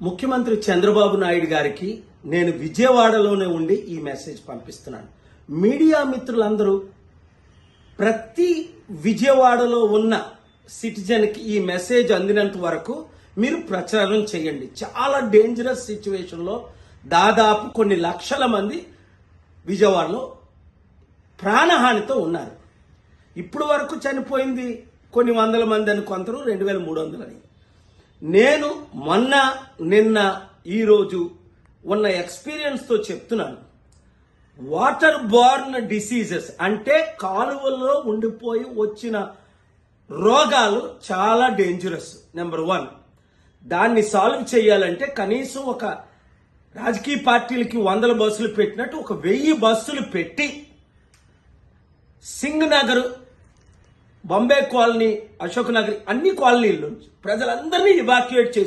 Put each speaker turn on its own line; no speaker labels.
ముఖ్యమంత్రి చంద్రబాబు నాయుడు గారికి నేను విజయవాడలోనే ఉండి ఈ మెసేజ్ పంపిస్తున్నాను. మీడియా మిత్రులందరూ ప్రతి విజయవాడలో ఉన్న సిటిజన్కి ఈ మెసేజ్ అందినంత వరకు మీరు ప్రచారం చేయండి. చాలా డేంజరస్ సిచ్యువేషన్లో దాదాపు కొన్ని లక్షల మంది విజయవాడలో ప్రాణహానితో ఉన్నారు. ఇప్పుడు వరకు చనిపోయింది కొన్ని వందల మంది అని, కొందరు 2300 అని. నేను మొన్న నిన్న ఈరోజు ఉన్న ఎక్స్పీరియన్స్తో చెప్తున్నాను. వాటర్ బోర్న్ డిసీజెస్ అంటే కాలువల్లో ఉండిపోయి వచ్చిన రోగాలు చాలా డేంజరస్. నెంబర్ 1, దాన్ని సాల్వ్ చేయాలంటే కనీసం ఒక రాజకీయ పార్టీలకి 100 బస్సులు పెట్టినట్టు ఒక 1000 బస్సులు పెట్టి సింగ్ నగర్, బాంబే కాలనీ, అశోక్ నగర్ అన్ని కాలనీల నుంచి ప్రజలందరినీ ఇవాక్యుయేట్ చేసి